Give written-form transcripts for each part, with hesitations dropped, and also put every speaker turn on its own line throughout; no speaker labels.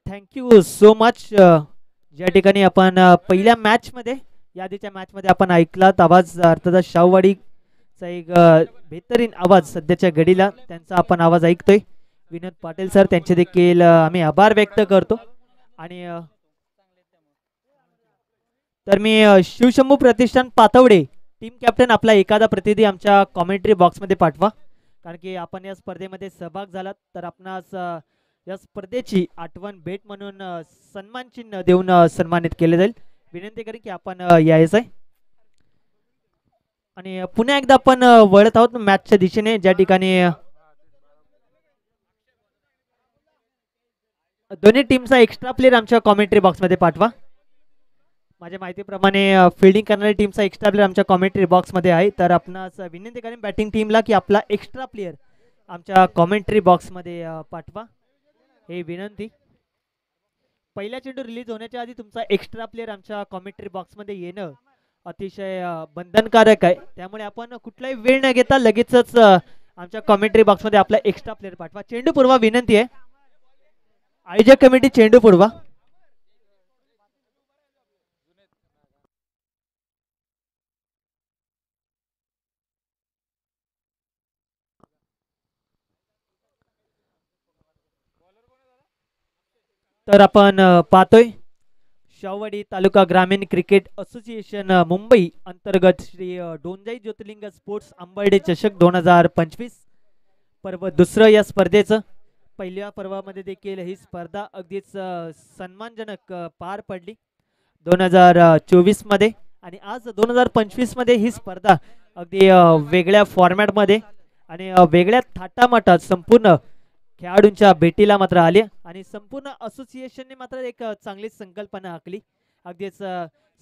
Thank you so much. ज्या ठिकाणी आपण पहिल्या मॅचमध्ये यादीच्या मॅचमध्ये आपण ऐकलात आवाज अर्थातच शाहूवाडीचा एक बेहतरीन आवाज सध्याच्या घडीला त्यांचा आपण आवाज ऐकतोय. विनोद पाटील सर त्यांचे देखील आम्ही आभार व्यक्त करतो. आणि तर मी शिवशंभू प्रतिष्ठान पातवडे टीम कॅप्टन आपला एखादा प्रतिनिधी आमच्या कॉमेंट्री बॉक्समध्ये पाठवा. कारण की आपण या स्पर्धेमध्ये सहभाग झालात तर आपणास या स्पर्धेची आठवण भेट म्हणून सन्मान चिन्ह देऊन सन्मानित केले जाईल. विनंती करेन की आपण यायचं आहे. आणि पुन्हा एकदा आपण वळत आहोत मॅचच्या दिशेने, ज्या ठिकाणी दोन्ही टीमचा एक्स्ट्रा प्लेयर आमच्या कॉमेंट्री बॉक्समध्ये पाठवा. माझ्या माहितीप्रमाणे फिल्डिंग करणारी टीमचा एक्स्ट्रा प्लेयर आमच्या कॉमेंट्री बॉक्समध्ये आहे. तर आपणास विनंती करेन बॅटिंग टीमला की आपला एक्स्ट्रा प्लेयर आमच्या कॉमेंट्री बॉक्समध्ये पाठवा, हे विनंती. पहिला चेंडू रिलीज होण्याच्या आधी तुमचा एक्स्ट्रा प्लेयर आमच्या कॉमेंट्री बॉक्समध्ये येणं अतिशय बंधनकारक आहे. त्यामुळे आपण कुठलाही वेळ न घेता लगेचच आमच्या कॉमेंट्री बॉक्समध्ये आपला एक्स्ट्रा प्लेयर पाठवा. चेंडू पूर्वा विनंती आहे. आयोजक कमिटी चेंडू पूर्वा. तर आपण पाहतोय शाहूवाडी तालुका ग्रामीण क्रिकेट असोसिएशन मुंबई अंतर्गत श्री डोंजाई ज्योतिर्लिंग स्पोर्ट्स आंबर्डे चषक 2025 पर्व दुसरं. या स्पर्धेचं पहिल्या पर्वामध्ये देखील ही स्पर्धा अगदीच सन्मानजनक पार पडली 2024 मध्ये. आणि आज 2025 मध्ये ही स्पर्धा अगदी वेगळ्या फॉर्मॅटमध्ये आणि वेगळ्या थाटामाटात संपूर्ण खेळाडूंच्या भेटीला मात्र आले. आणि संपूर्ण असोसिएशनने मात्र एक चांगली संकल्पना आखली. अगदीच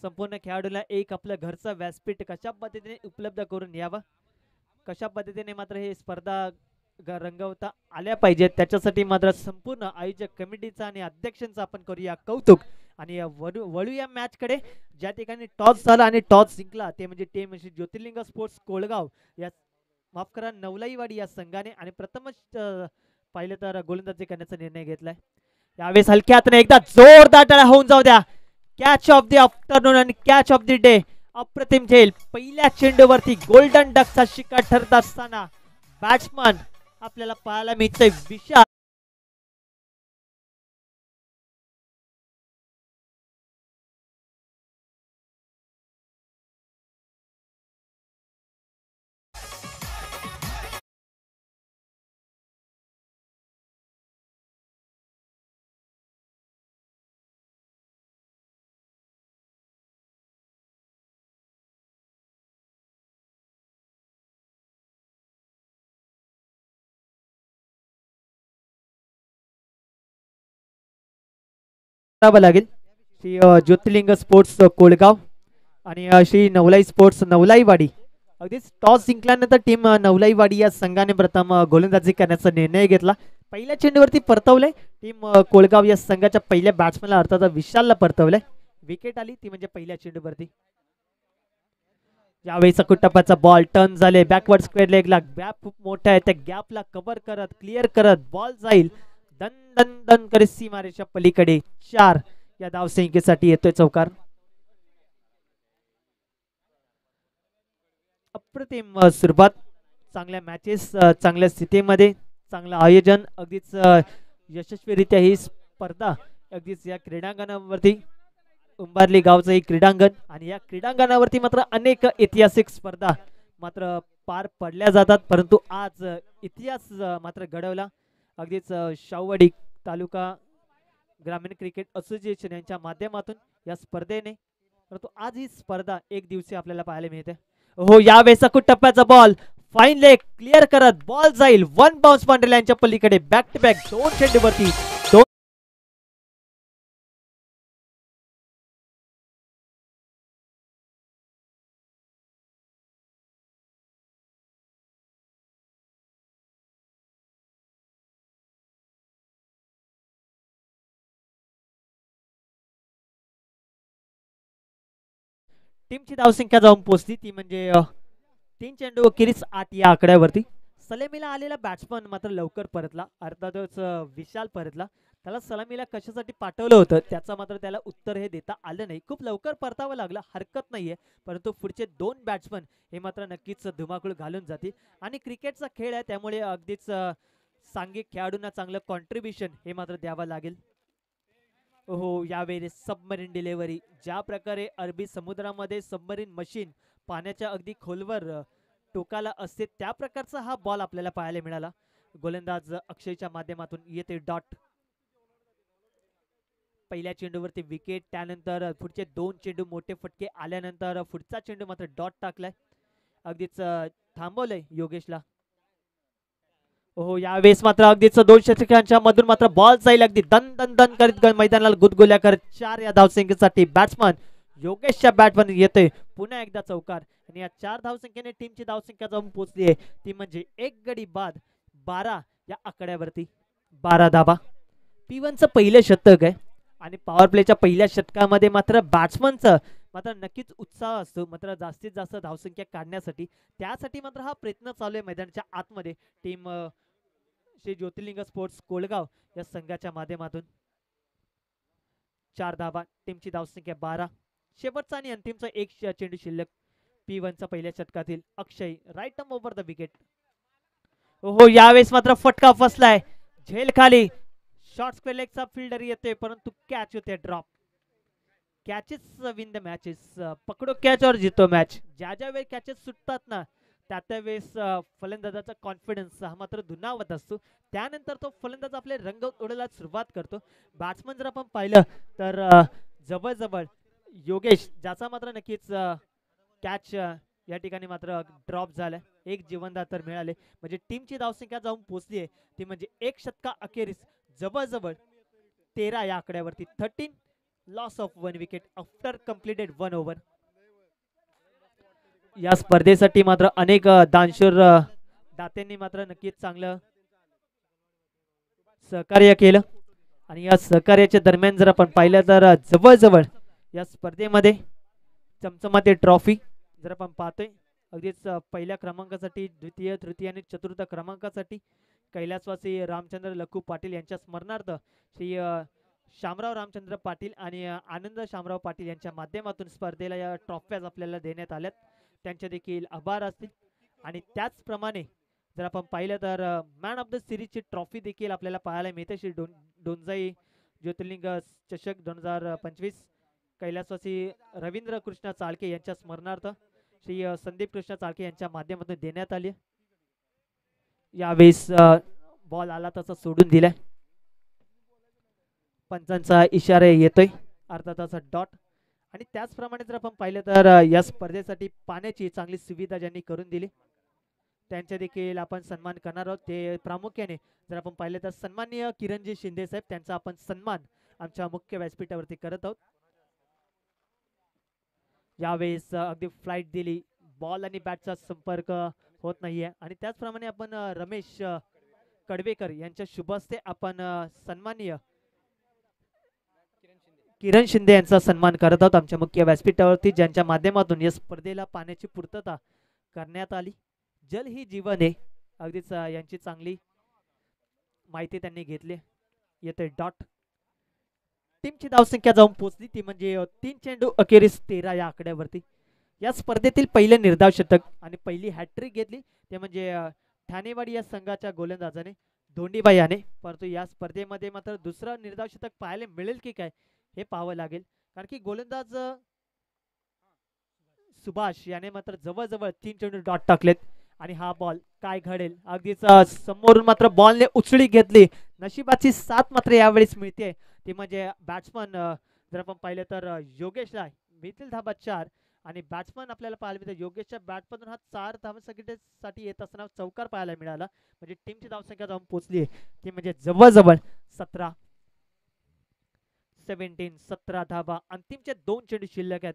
संपूर्ण खेळाडूला एक आपलं घरचं व्यासपीठ कशा पद्धतीने उपलब्ध करून यावं, कशा पद्धतीने मात्र हे स्पर्धा रंगवता आल्या पाहिजेत, त्याच्यासाठी मात्र संपूर्ण आयोजक कमिटीचा आणि अध्यक्षांचा आपण करूया कौतुक. आणि वळूया मॅचकडे, ज्या ठिकाणी टॉस झाला आणि टॉस जिंकला ते म्हणजे टीम ज्योतिर्लिंग स्पोर्ट्स कोळगाव या, माफ करा, नवलाईवाडी या संघाने. आणि प्रथमच पाहिलं तर गोलंदाजी करण्याचा निर्णय घेतलाय. यावेळेस हलक्या हाताने एकदा जोरदार टाळ्या होऊन जाऊ द्या. कॅच ऑफ द आफ्टरनून आणि कॅच ऑफ द डे अप्रतिम झेल. पहिल्या चेंडूवरती गोल्डन डकचा शिकार ठरत असताना बॅट्समन आपल्याला पाहायला मिळतंय विशाल. लागेल श्री ज्योतिर्लिंग स्पोर्ट्स कोळगाव आणि श्री नवलाई स्पोर्ट्स नवलाईवाडी. अगदीच टॉस जिंकल्यानंतर टीम नवलाईवाडी या संघाने प्रथम गोलंदाजी करण्याचा निर्णय घेतला. पहिल्या चेंडूवरती परतवले टीम कोळगाव या संघाच्या पहिल्या बॅट्समॅनला अर्थात विशालला परतवले. विकेट आली ती म्हणजे पहिल्या चेंडूवरती. यावेळी टप्प्याचा बॉल टर्न झाले बॅकवर्ड स्क्वेअर लेगला. गॅप खूप मोठा आहे, त्या गॅपला कव्हर करत क्लिअर करत बॉल जाईल दन दन दन करीत सीमारेच्या पलीकडे. 4 या धावसंख्येसाठी येतोय चौकार. अप्रतिम सुरुवात, चांगल्या मॅचेस, चांगल्या स्थितीमध्ये चांगलं आयोजन, अगदीच यशस्वीरित्या ही स्पर्धा अगदीच या क्रीडांगणावरती उंबारली गावचं एक क्रीडांगण. आणि या क्रीडांगणावरती मात्र अनेक ऐतिहासिक स्पर्धा मात्र पार पडल्या जातात, परंतु आज इतिहास मात्र घडवला अगदीच शाहूवाडी तालुका ग्रामीण क्रिकेट असोसिएशन यांच्या माध्यमातून या स्पर्धेने. परंतु आज ही स्पर्धा एक दिवशी आपल्याला पाहायला मिळते. हो, यावेळेस टप्प्याचा बॉल फाईन लेग क्लिअर करत बॉल जाईल 1 बाउन्स बाउंड्री लाईनच्या पलीकडे. बॅक टू बॅक 2 चेंडूवरती टीमची धावसंख्या जाऊन पोहोचली ती म्हणजे 3 चेंडू अखेरीस 8 या आकड्यावरती. सलेमीला आलेला बॅट्समन मात्र लवकर परतला, अर्थातच विशाल परतला. त्याला सलामीला कशासाठी पाठवलं होतं त्याचं मात्र त्याला उत्तर हे देता आलं नाही. खूप लवकर परतावं लागलं, हरकत नाहीये, परंतु पुढचे 2 बॅट्समन हे मात्र नक्कीच धुमाकूळ घालून जातील. आणि क्रिकेटचा खेळ आहे त्यामुळे अगदीच सांघिक खेळाडूंना चांगलं कॉन्ट्रीब्युशन हे मात्र द्यावं लागेल. हो, यावेळी सबमरीन डिलेव्हरी, ज्या प्रकारे अरबी समुद्रामध्ये सबमरीन मशीन पाण्याच्या अगदी खोलवर टोकाला असते त्या प्रकारचा हा बॉल आपल्याला पाहायला मिळाला. गोलंदाज अक्षयच्या माध्यमातून येते डॉट. पहिल्या चेंडूवरती विकेट, त्यानंतर पुढचे 2 चेंडू मोठे फटके आल्यानंतर पुढचा चेंडू मात्र डॉट टाकलाय. अगदीच थांबवलंय योगेशला. हो, यावेळेस मात्र अगदीच 2 षटकांच्या मधून मात्र बॉल जाईल अगदी दन दन दन करीत मैदानाला गुदगुल्या करत 4 या धावसंख्येसाठी बॅट्समन योगेशच्या बॅटमन येते पुन्हा एकदा चौकार. आणि या 4 धावसंख्येने टीमची धावसंख्या जाऊन पोहोचली आहे ती म्हणजे 1 गडी बाद 12 या आकड्यावरती. 12 धाबा. P1चं पहिलं शतक आहे आणि पॉवर प्लेच्या पहिल्या षटकामध्ये मात्र बॅट्समनचं मात्र नक्कीच उत्साह असतो मात्र जास्तीत जास्त धावसंख्या काढण्यासाठी. त्यासाठी मात्र हा प्रयत्न चालू आहे मैदानाच्या आतमध्ये टीम श्री ज्योतिर्लिंग स्पोर्ट्स कोलगाव या संघाच्या माध्यमातून. 4 धाबा, टीमची धावसंख्या 12. शेवटचा आणि अंतिमचा 1 चेंडू शिल्लक. P1चा पहिल्या षटकातील Akshay right arm over the wicket. हो, यावेळेस मात्र फटका फसलाय झेल खाली. शॉर्ट स्क्वेअर लेगचा फिल्डर येते परंतु कॅच होते drop. Catches win the matches. पकडो कॅच और जितो मॅच. ज्या ज्या वेळी कॅचेस सुटतात ना त्या त्यावेळेस फलंदाजाचा कॉन्फिडन्स हा मात्र दुणावत असतो. त्यानंतर तो फलंदाज आपले रंग उडवायला सुरुवात करतो. बॅट्समन जर आपण पाहिलं तर जवळजवळ योगेश ज्याचा मात्र नक्कीच कॅच या ठिकाणी मात्र ड्रॉप झाला. एक जीवनदान तर मिळाले म्हणजे टीमची धावसंख्या जाऊन पोहोचली आहे ती म्हणजे 1 षटका अखेरीस जवळजवळ 13 या आकड्यावरती. 13 loss of 1 wicket after completed 1 over. या स्पर्धेसाठी मात्र अनेक दानशूर दात्यांनी मात्र नक्कीच चांगलं सहकार्य केलं आणि या सहकार्याच्या दरम्यान जर आपण पाहिलं तर जवळजवळ या स्पर्धेमध्ये चमचमाते ट्रॉफी जर आपण पाहतोय अगदीच पहिल्या क्रमांकासाठी, द्वितीय, तृतीय आणि चतुर्थ क्रमांकासाठी कैलासवासी रामचंद्र लखू पाटील यांच्या स्मरणार्थ श्री शामराव रामचंद्र पाटील आणि आनंद शामराव पाटील यांच्या माध्यमातून स्पर्धेला या ट्रॉफ्याज आपल्याला देण्यात आल्यात. त्यांचे देखील आभार असतील. आणि त्याचप्रमाणे जर आपण पाहिलं तर मॅन ऑफ द सिरीजची ट्रॉफी देखील आपल्याला पाहायला मिळते. श्री डोंजाई ज्योतिर्लिंग चषक 2025 कैलासवासी रवींद्र कृष्ण चाळके यांच्या स्मरणार्थ श्री संदीप कृष्ण चाळके यांच्या माध्यमातून देण्यात आली. यावेळेस बॉल आला तसा सोडून दिलाय. पंचांचा इशारा येतोय अर्थातच डॉट. आणि त्याचप्रमाणे जर आपण पाहिलं तर या स्पर्धेसाठी पाण्याची चांगली सुविधा ज्यांनी करून दिली त्यांचे देखील आपण सन्मान करणार आहोत. ते प्रामुख्याने जर आपण पाहिलं तर सन्माननीय किरणजी शिंदे साहेब त्यांचा आपण सन्मान आमच्या मुख्य व्यासपीठावरती करत आहोत. यावेळेस अगदी फ्लाइट दिली, बॉल आणि बॅटचा संपर्क होत नाहीये. आणि त्याचप्रमाणे आपण रमेश कडवेकर यांच्या शुभ हस्ते आपण सन्माननीय किरण शिंदे यांचा सन्मान करत आहोत आमच्या मुख्य व्यासपीठावरती ज्यांच्या माध्यमातून या स्पर्धेला पाण्याची पूर्तता करण्यात आली. जल ही जीवन आहे अगदीच यांची चांगली माहिती त्यांनी घेतली. येते डॉट. टीमची धावसंख्या जाऊन पोहोचली ती म्हणजे 3 चेंडू अखेरीस 13 या आकड्यावरती. या स्पर्धेतील पहिलं निर्धाव शतक आणि पहिली हॅट्रिक घेतली ते म्हणजे ठाणेवाडी या संघाच्या गोलंदाजाने धोंडीबाई याने. परंतु या स्पर्धेमध्ये मात्र दुसरा निर्धाव शतक पाहायला मिळेल की काय हे पाहावं लागेल कारण की गोलंदाज सुभाष याने मात्र जवळजवळ 3 चेंडू डॉट टाकलेत. आणि हा बॉल काय घडेल अगदीच समोरून मात्र बॉलने उचली घेतली. नशिबाची साथ मात्र यावेळेस मिळते ती म्हणजे बॅट्समन जर आपण पाहिलं तर योगेशला मिळतील धाबा 4 आणि बॅट्समन आपल्याला पाहायला मिळते योगेशच्या बॅटमधून हा 4 धावसंख्येसाठी येत असताना चौकार पाहायला मिळाला. म्हणजे टीमची धावसंख्या जाऊन पोहोचली ती म्हणजे जवळजवळ 17 धाबा. अंतिमचे 2 चेंडू शिल्लक आहेत.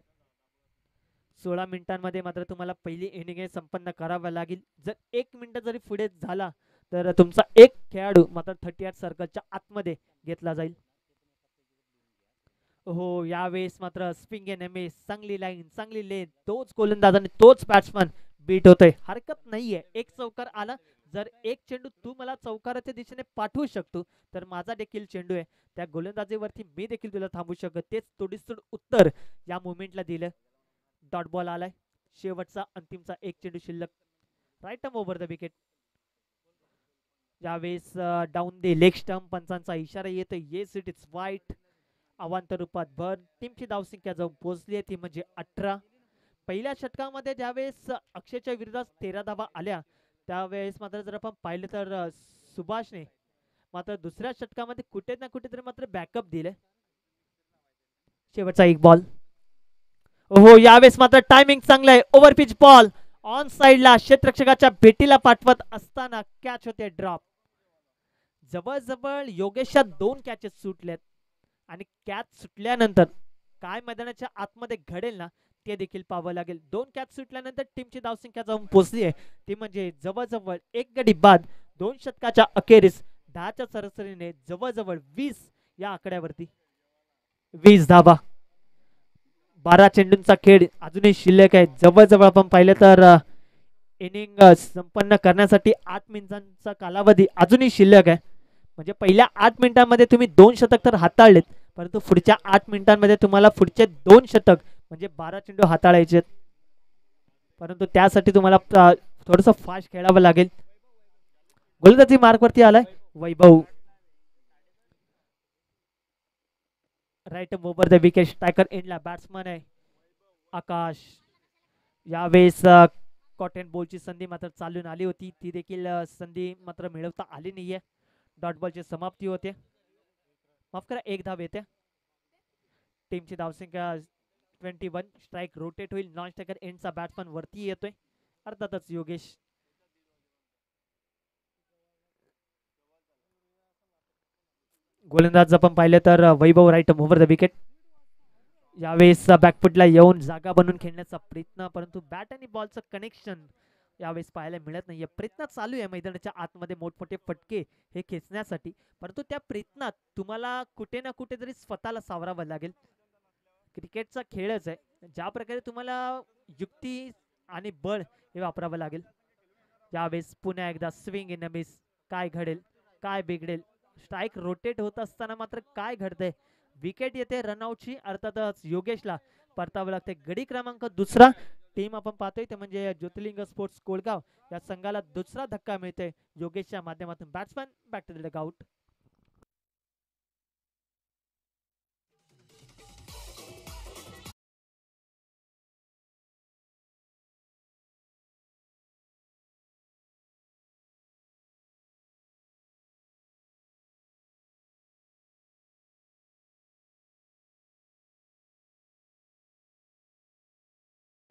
16 मिनिटांमध्ये मात्र तुम्हाला पहिली इनिंग संपन्न करावी लागेल. जर 1 मिनिट जरी पुढे झाला तर तुमचा एक खेळाडू मात्र 38 सर्कलच्या आतमध्ये घेतला जाईल. हो, यावेळेस मात्र स्विंग एन एम चांगली लाईन, चांगली लेन, तोच गोलंदाज आणि तोच बॅट्समन बीट होतोय. हरकत नाहीये, एक चौकार आला जर एक चेंडू तू मला चौकाराच्या दिशेने पाठवू शकतो तर माझा देखील चेंडू आहे त्या गोलंदाजीवरती मी देखील तुला थांबू शकतो. तेच तोडीसतोड उत्तर या मुवमेंटला दिलं. डॉट बॉल आलाय. शेवटचा अंतिमचा एक चेंडू शिल्लक. Right arm over the wicket. यावेळेस डाऊन दे लेग स्टंप पंचांचा इशारा येतो. येस इट इज वाईट. अवांतर रूपात बर्न. टीमची धावसंख्या जाऊन पोहोचली आहे ती म्हणजे 18. पहिल्या षटकामध्ये ज्यावेळेस अक्षयच्या विरोधात 13 धावा आल्या त्यावेळेस मात्र जर आपण पाहिलं तर सुभाषने मात्र दुसऱ्या षटकामध्ये कुठे ना कुठेतरी मात्र बॅकअप दिले. शेवटचा एक बॉल. हो यावेळेस मात्र टायमिंग चांगलं आहे. ओव्हर पिच बॉल ऑन साइडला क्षेत्ररक्षकाच्या भेटीला पाठवत असताना कॅच होते ड्रॉप. जवळजवळ योगेशच्या 2 कॅचेस सुटलेत आणि कॅच सुटल्यानंतर काय मैदानाच्या आतमध्ये घडेल ना ते देखील पाहावं लागेल. 2 कॅच सुटल्यानंतर टीमची धावसंख्या जाऊन पोहोचली आहे ती म्हणजे जवळजवळ 1 गडी बाद 2 षटकाच्या अखेरीस 10च्या सरासरीने जवळजवळ 20 या आकड्यावरती 20 धावा. 12 चेंडूंचा खेळ अजूनही शिल्लक आहे. जवळजवळ आपण पाहिलं तर इनिंग संपन्न करण्यासाठी 8 मिनिटांचा कालावधी अजूनही शिल्लक आहे. म्हणजे पहिल्या 8 मिनिटांमध्ये तुम्ही 2 शतक तर हाताळलेत परंतु पुढच्या 8 मिनिटांमध्ये तुम्हाला पुढचे 2 शतक म्हणजे 12 चेंडू हाताळायचे. परंतु त्यासाठी तुम्हाला थोडंसं फास्ट खेळावं लागेल. गोलंदाजी मार्कवरती आलाय Vaibhav. Right over the wicket. Striker एंडला बॅट्समन आहे आकाश. यावेळेस कॉटन बॉलची संधी मात्र चालून आली होती ती देखील संधी मात्र मिळवता आली नाहीये. डॉट बॉलची समाप्ती होते. माफ करा 1 धाव येते. टीमची धावसंख्या 21. स्ट्राइक रोटेट होईल. नॉन स्ट्रायकर एंडचा बॅट्समन वरती येतोय अर्थातच योगेश. गोलंदाज आपण पाहिलं तर वैभव राईट ओव्हर द विकेट. यावेळेस बॅकफुटला येऊन जागा बनवून खेळण्याचा प्रयत्न परंतु बॅट आणि बॉलचं कनेक्शन यावेळेस पाहायला मिळत नाहीये. प्रयत्न चालू आहे मैदानाच्या आतमध्ये मोठमोठे फटके हे खेचण्यासाठी परंतु त्या प्रयत्नात तुम्हाला कुठे ना कुठेतरी स्वतःला सावरावं लागेल. क्रिकेटचा खेळच आहे ज्या प्रकारे तुम्हाला युक्ती आणि बळ हे वापरावं लागेल. यावेळेस पुन्हा एकदा स्विंग इन अ मिस. काय घडेल काय बिघडेल. स्ट्राइक रोटेट होत असताना मात्र काय घडतंय. विकेट येते रनआउटची. अर्थातच योगेशला परतावं लागते. गडी क्रमांक 2 टीम आपण पाहतोय ते म्हणजे ज्योतिर्लिंग स्पोर्ट्स कोळगाव या संघाला दुसरा धक्का मिळतोय योगेशच्या माध्यमातून. Batsman back to the dugout.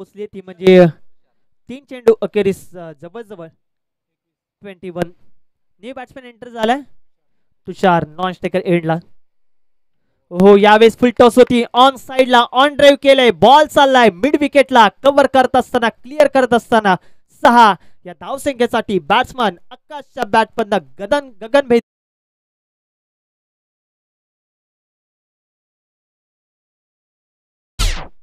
पोचली ती म्हणजे 3 चेंडू अखेरीस जवळजवळ 21. न्यू बॅट्समॅन एंटर झालाय तुषार नॉन स्ट्रायकर एंडला. हो यावेळेस फुल टॉस होती ऑन साइडला. ऑन ड्राईव्ह केलंय. बॉल चाललाय मिड विकेटला. कव्हर करत असताना क्लिअर करत असताना 6 या धावसंख्येसाठी बॅट्समन आकाशच्या बॅटमधनं गगनभेद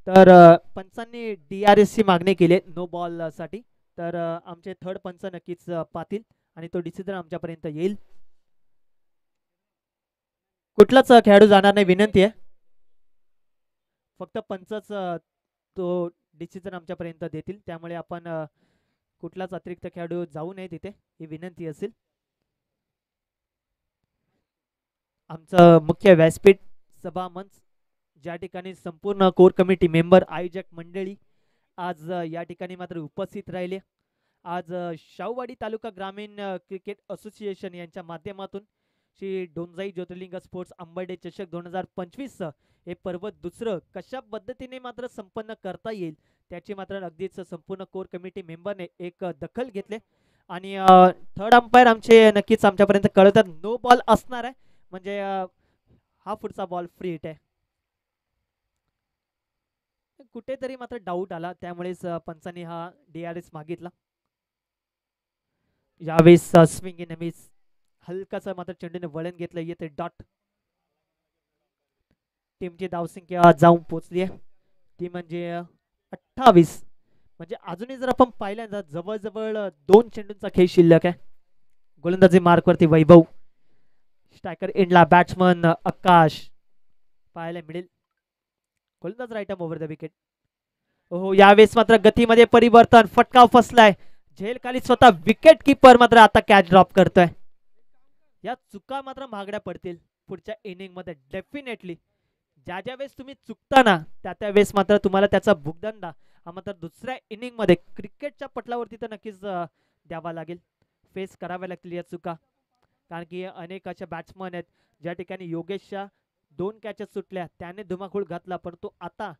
तर पंचांनी DRS ची मागणी केली नो बॉल साठी. तर आमचे थर्ड पंच नक्कीच पाहतील आणि तो डिसिजन आमच्यापर्यंत येईल. कुठलाच खेळाडू जाणार नाही विनंती आहे. फक्त पंचच तो डिसिजन आमच्यापर्यंत देतील त्यामुळे आपण कुठलाच अतिरिक्त खेळाडू जाऊ नये तिथे ही विनंती असेल. आमचं मुख्य व्यासपीठ सभा मंच ज्या ठिकाणी संपूर्ण कोर कमिटी मेंबर आयोजक मंडळी आज या ठिकाणी मात्र उपस्थित राहिले. आज शाहूवाडी तालुका ग्रामीण क्रिकेट असोसिएशन यांच्या माध्यमातून श्री डोंजाई ज्योतिर्लिंग स्पोर्ट्स अंबर्डे चषक 2025 हे पर्व दुसरं कशा पद्धतीने मात्र संपन्न करता येईल त्याची मात्र अगदीच संपूर्ण कोर कमिटी मेंबरने एक दखल घेतले आणि थर्ड अंपायर आमचे नक्कीच आमच्यापर्यंत कळतात नो बॉल असणार आहे म्हणजे हा पुढचा बॉल फ्री हिट आहे. कुठेतरी मात्र डाऊट आला त्यामुळेच पंचांनी हा DRS मागितला. यावेळेस स्विंग इन मिस. हलकासा मात्र चेंडूने वळण घेतलं येते डॉट. टीमची धावसंख्या जाऊन पोहोचली आहे ती म्हणजे 28. म्हणजे अजूनही जर आपण पाहिलं जवळजवळ 2 चेंडूंचा खेळ शिल्लक आहे. गोलंदाजी मार्कवरती वैभव. स्ट्रायकर एंडला बॅट्समन आकाश पाहायला मिळेल. गोलंदाज right arm over the wicket. हो यावेळेस मात्र गतीमध्ये परिवर्तन, फटका फसलाय झेल खाली, स्वतः विकेट किपर मात्र आता कॅच ड्रॉप करतोय. या चुका मात्र महागड्या पडतील पुढच्या इनिंग मध्ये डेफिनेटली. ज्या ज्या वेळेस तुम्ही चुकता ना त्या त्या वेळेस मात्र तुम्हाला त्याचा भुगदंडा हा मात्र दुसऱ्या इनिंग मध्ये क्रिकेटच्या पटलावरती तर नक्कीच द्यावा लागेल, फेस कराव्या लागतील या चुका. कारण की अनेक अशा बॅट्समन आहेत ज्या ठिकाणी योगेशच्या 2 कॅचेस सुटल्या त्याने धुमाकूळ घातला, परंतु आता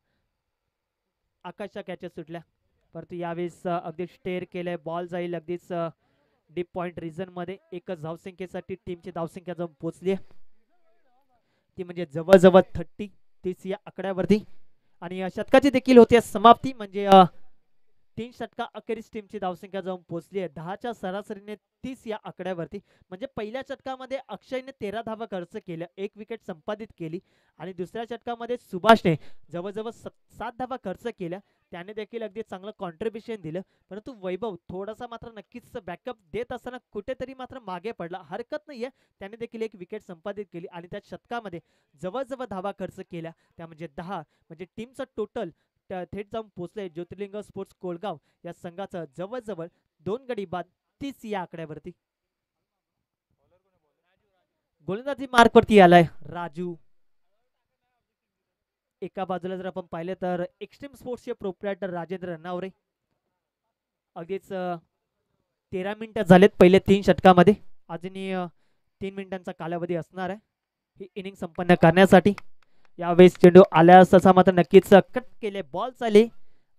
आकाशच्या कॅचेस सुटल्या. परंतु यावेळेस अगदी स्टेअर केलंय, बॉल जाईल अगदीच डीप पॉइंट रिजन मध्ये. एकच धावसंख्येसाठी टीमची धावसंख्या जाऊन पोहोचली आहे, ती म्हणजे जवळजवळ 30 या आकड्यावरती. आणि शतकाची देखील होती समाप्ती, म्हणजे 3 षटका अखेरीस टीमची धावसंख्या जाऊन पोहोचली आहे 10च्या सरासरीने 30 या आकड्यावरती. म्हणजे पहिल्या षटकामध्ये अक्षयने 13 धावा खर्च केल्या, 1 विकेट संपादित केली. आणि दुसऱ्या षटकामध्ये सुभाषने जवळजवळ 7 धावा खर्च केल्या, त्याने देखील अगदी चांगलं कॉन्ट्रीब्युशन दिलं. परंतु वैभव थोडासा मात्र नक्कीच बॅकअप देत असताना कुठेतरी मात्र मागे पडला. हरकत नाहीये, त्याने देखील 1 विकेट संपादित केली आणि त्या षटकामध्ये जवळजवळ धावा खर्च केल्या, त्या म्हणजे 10. म्हणजे टीमचं टोटल थेट जाऊन पोहोचले ज्योतिर्लिंग स्पोर्ट्स कोलगाव या संघाचं जवळजवळ 2 गडी बाद 30 या आकड्यावरती. गोलंदाजी मार्कवरती आलाय राजू. एका बाजूला जर आपण पाहिलं तर एक्स्ट्रीम स्पोर्ट्सचे प्रोप्रायटर राजेंद्र रनावरे. अगदीच 13 मिनिटं झालेत पहिले 3 षटकामध्ये, अजूनही 3 मिनिटांचा कालावधी असणार आहे ही इनिंग संपन्न करण्यासाठी. यावेळेस चेंडू आल्यास तसा मात्र नक्कीच कट केले, बॉल चाले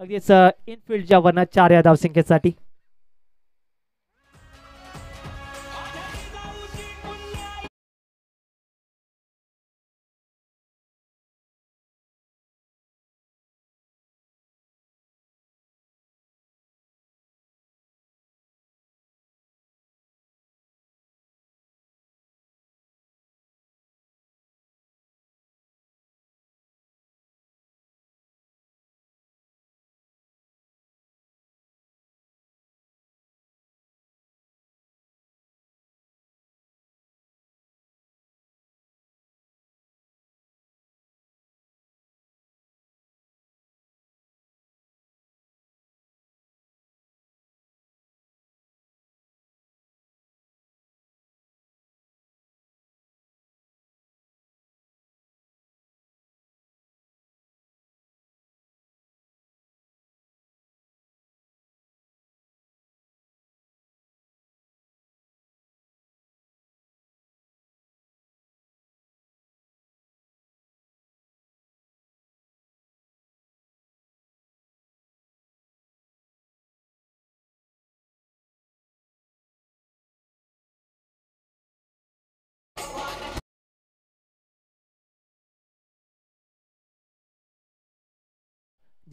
अगदीच इनफिल्डच्या वरना 4 या धावसंख्येसाठी.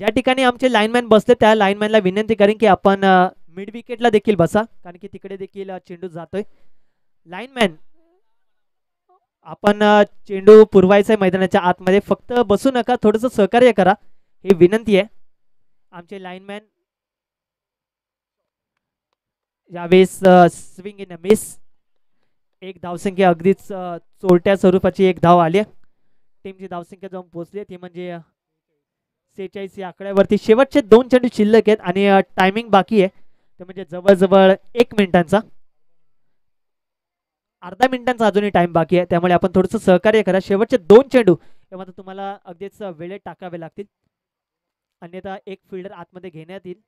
ज्या ठिकाणी आमचे लाईनमॅन बसले त्या लाईनमॅनला विनंती करेन की आपण मिड विकेटला देखील बसा, कारण की तिकडे देखील चेंडू जातोय. लाईनमॅन आपण चेंडू पुरवायचा आहे मैदानाच्या आतमध्ये, फक्त बसू नका, थोडंसं सहकार्य करा ही विनंती आहे. आमचे लाईनमॅन यावेळेस स्विंग इन अ मिस, एक धावसंख्या अगदीच चोरट्या स्वरूपाची एक धाव आली. टीमची धावसंख्या जाऊन पोहोचली ती म्हणजे 46 या आकड्यावरती. शेवटचे 2 चेंडू शिल्लक आहेत आणि टायमिंग बाकी आहे, ते म्हणजे जवळजवळ 1 मिनिटांचा, अर्धा मिनिटांचा अजूनही टाइम बाकी आहे. त्यामुळे आपण थोडंसं सहकार्य करा. शेवटचे 2 चेंडू हे मात्र तुम्हाला अगदीच वेळेत टाकावे लागतील, अन्यथा एक फिल्डर आतमध्ये घेण्यात येईल.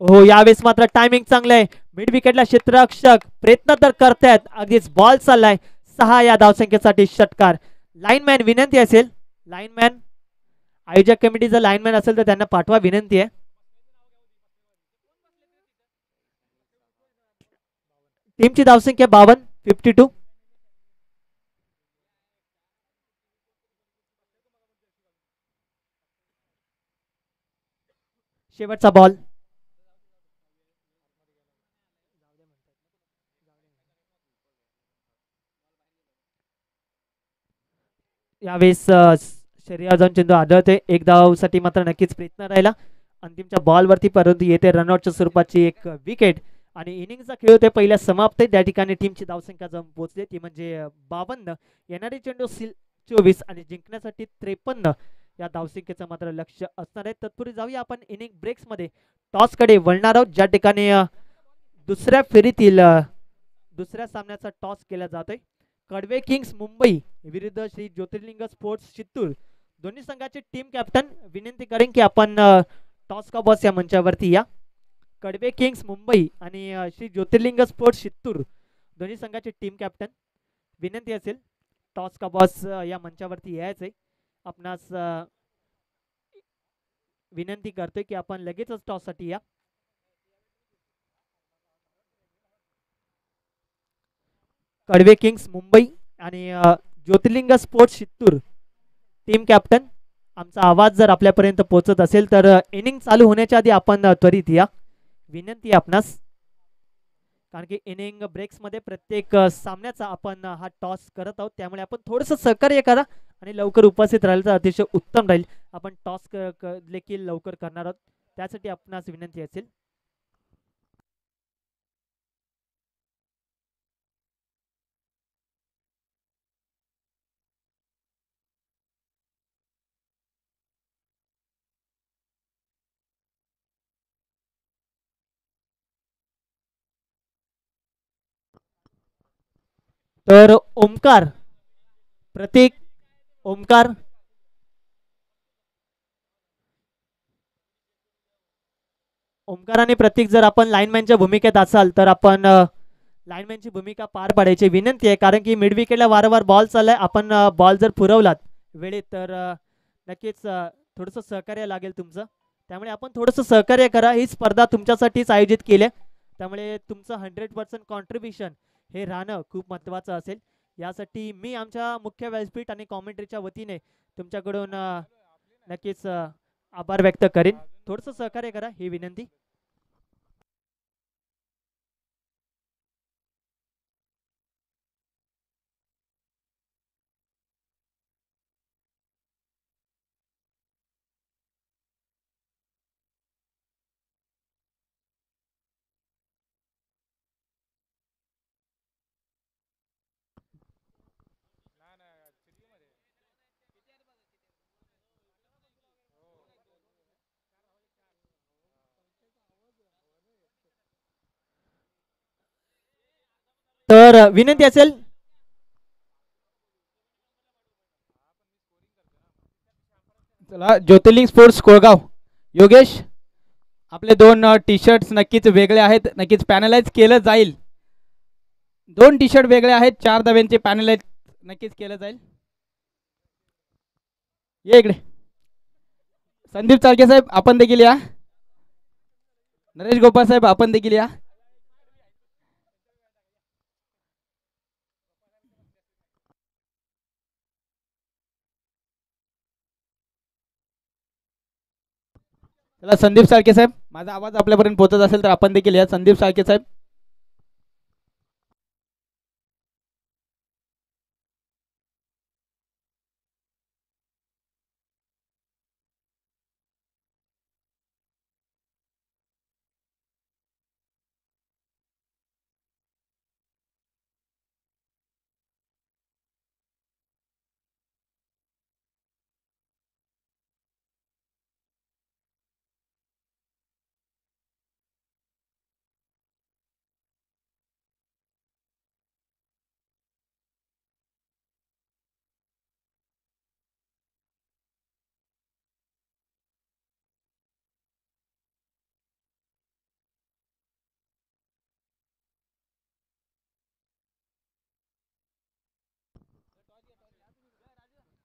हो यावेळेस मात्र टायमिंग चांगलं आहे, मिड विकेटला क्षेत्ररक्षक प्रयत्न तर करतायत, अगदीच बॉल चाललाय 6 या धावसंख्येसाठी षटकार. लाईनमॅन विनंती असेल, लाईनमॅन आयोजक कमिटीचा लाईनमॅन असेल तर त्यांना पाठवा, विनंती आहे. टीमची धावसंख्या 52. शेवटचा बॉल. यावेळेस शरीरावर जाऊन चेंडू आढळते, एक धावसाठी मात्र नक्कीच प्रयत्न राहिला अंतिमच्या बॉलवरती, परंतु येथे रनआउटच्या स्वरूपाची एक विकेट आणि इनिंगचा खेळ होते पहिल्या समाप्त आहे. त्या ठिकाणी टीमची धावसंख्या जाऊन पोहोचली ती म्हणजे 52. येणारे चेंडू 24 आणि जिंकण्यासाठी 53 या धावसंख्येचं मात्र लक्ष असणार आहे. तत्पूर्वी जाऊया आपण इनिंग ब्रेक्समध्ये टॉसकडे वळणार आहोत, ज्या ठिकाणी दुसऱ्या फेरीतील दुसऱ्या सामन्याचा टॉस केला जातोय. कडवे किंग्स मुंबई विरुद्ध श्री ज्योतिर्लिंग स्पोर्ट्स चित्तूर. दोन्ही संघाचे टीम कॅप्टन विनंती करेन की आपण टॉस का बॉस या मंचावरती या. कडवे किंग्स मुंबई आणि श्री ज्योतिर्लिंग स्पोर्ट्स चित्तूर दोन्ही संघाचे टीम कॅप्टन विनंती असेल टॉस का बॉस या मंचावरती यायचंय. आपणास विनंती करतोय की आपण लगेचच टॉस साठी या. कडवे किंग्स मुंबई आणि ज्योतिर्लिंग स्पोर्ट्स चित्तूर टीम कॅप्टन, आमचा आवाज जर आपल्यापर्यंत पोहोचत असेल तर इनिंग चालू होण्याच्या आधी आपण त्वरित या. विनंती आहे आपणास, कारण की इनिंग ब्रेक्समध्ये प्रत्येक सामन्याचा आपण हा टॉस करत आहोत, त्यामुळे आपण थोडंसं सहकार्य करा आणि लवकर उपस्थित राहिलं तर अतिशय उत्तम राहील. आपण टॉस देखील लवकर करणार आहोत, त्यासाठी आपणास विनंती असेल. तर ओमकार, प्रतीक, ओमकार, ओमकार आणि प्रतीक जर आपण लाईनमॅनच्या भूमिकेत असाल तर आपण लाईनमॅनची भूमिका पार पाडायची विनंती आहे, कारण की मिड विकेटला वारंवार बॉल चाललाय. आपण बॉल जर पुरवलात वेळेत तर नक्कीच थोडंसं सहकार्य लागेल तुमचं, त्यामुळे आपण थोडंसं सहकार्य करा. ही स्पर्धा तुमच्यासाठीच आयोजित केली आहे, त्यामुळे तुमचं 100% कॉन्ट्रीब्युशन हे राहणं खूप महत्त्वाचं असेल. यासाठी मी आमच्या मुख्य व्यासपीठ आणि कॉमेंट्रीच्या वतीने तुमच्याकडून नक्कीच आभार व्यक्त करेन. थोडंसं सहकार्य करा ही विनंती. तर विनंती असेल,
चला ज्योतिर्लिंग स्पोर्ट्स कोळगाव, योगेश आपले दोन टी शर्ट्स नक्कीच वेगळे आहेत, नक्कीच पॅनलाइज केलं जाईल. दोन टी शर्ट वेगळे आहेत, 4 धाब्यांचे पॅनलाइज नक्कीच केलं जाईल. ये इकडे संदीप चाळके साहेब, आपण देखील या. नरेश गोपाळ साहेब, आपण देखील या. चला संदीप साळके साहेब, माझा आवाज आपल्यापर्यंत पोहोचत असेल तर आपण देखील या. संदीप साळके साहेब,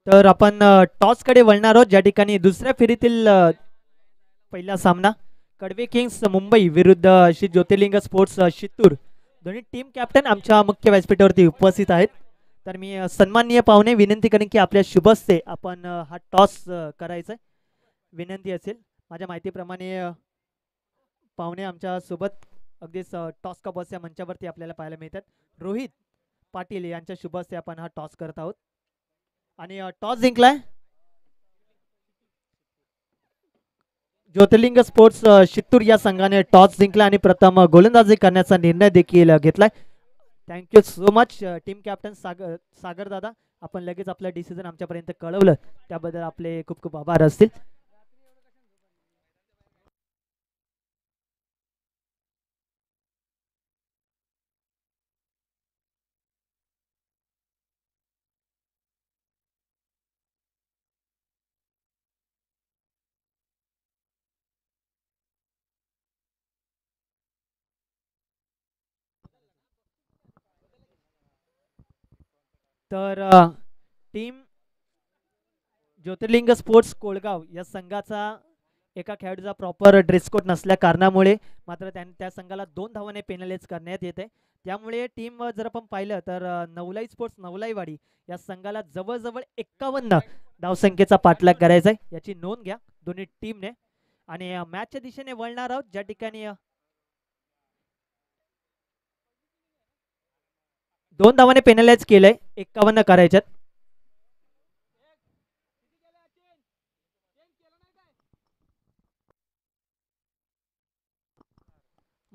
तर आपण टॉस कडे वळणार आहोत, ज्या ठिकाणी दुसऱ्या फेरीतील पहिला सामना कडवे किंग्स मुंबई विरुद्ध श्री ज्योतिर्लिंग स्पोर्ट्स चित्तूर. दोन्ही टीम कॅप्टन आमच्या मुख्य व्यासपीठावरती उपस्थित आहेत. तर मी सन्माननीय पाहुणे विनंती करेन की आपल्या शुभ हस्ते आपण हा टॉस करायचा आहे. विनंती असेल, माझ्या माहितीप्रमाणे पाहुणे आमच्या सोबत अगदीच टॉस का बॉस या मंचावरती आपल्याला पाहायला मिळतात. रोहित पाटील यांच्या शुभ हस्ते आपण हा टॉस करत आहोत आणि टॉस जिंकलाय ज्योतिर्लिंग स्पोर्ट्स शित्तूर या संघाने टॉस जिंकला आणि प्रथम गोलंदाजी करण्याचा निर्णय देखील घेतलाय. Thank you so much team captain Sagar दादा. आपण लगेच आपलं डिसिजन आमच्यापर्यंत कळवलं त्याबद्दल आपले खूप खूप आभार असतील. तर टीम ज्योतिर्लिंग स्पोर्ट्स कोळगाव या संघाचा एका खेळाडूचा प्रॉपर ड्रेस कोड नसल्या कारणामुळे मात्र त्या संघाला 2 धावाने पेनलाइज करण्यात येते. त्यामुळे टीम जर आपण पाहिलं तर नवलाई स्पोर्ट्स नवलाईवाडी या संघाला जवळजवळ 51 धावसंख्येचा पाठलाग करायचा आहे, याची नोंद घ्या दोन्ही टीमने. आणि मॅचच्या दिशेने वळणार आहोत ज्या ठिकाणी 2 धावाने पेनलाइज केलंय, 51 करायच्यात.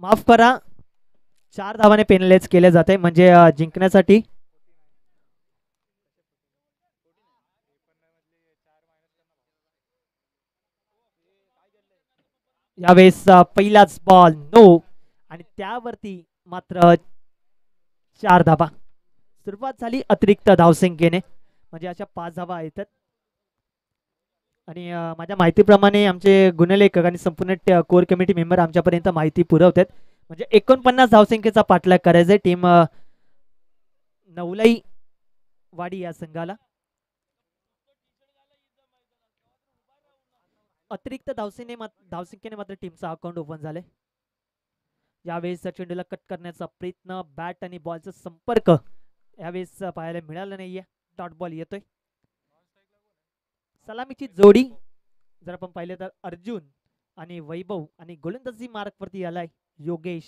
माफ करा, 4 धावाने पेनलाइज केले जाते म्हणजे जिंकण्यासाठी. यावेळेस पहिलाच बॉल नो आणि त्यावरती मात्र 4 धावा. सुरुवात झाली अतिरिक्त धावसंख्येने म्हणजे अशा 5 धावा येतात. आणि माझ्या माहितीप्रमाणे आमचे गुणलेखक आणि संपूर्ण कोर कमिटी मेंबर आमच्यापर्यंत माहिती पुरवतात. म्हणजे 49 धावसंख्येचा पाठलाग करायचा टीम नवलाई वाडी या संघाला. अतिरिक्त धावसंख्येने मात्र टीमचा अकाउंट ओपन झाले. यावेळेस चेंडूला कट करण्याचा प्रयत्न, बॅट आणि बॉलचा संपर्क यावेळेस पाहायला मिळाला नाहीये. डॉट बॉल येतोय. सलामीची जोडी जर आपण पाहिलं तर अर्जुन आणि वैभव आणि गोलंदाजी मार्कवरती आलाय योगेश.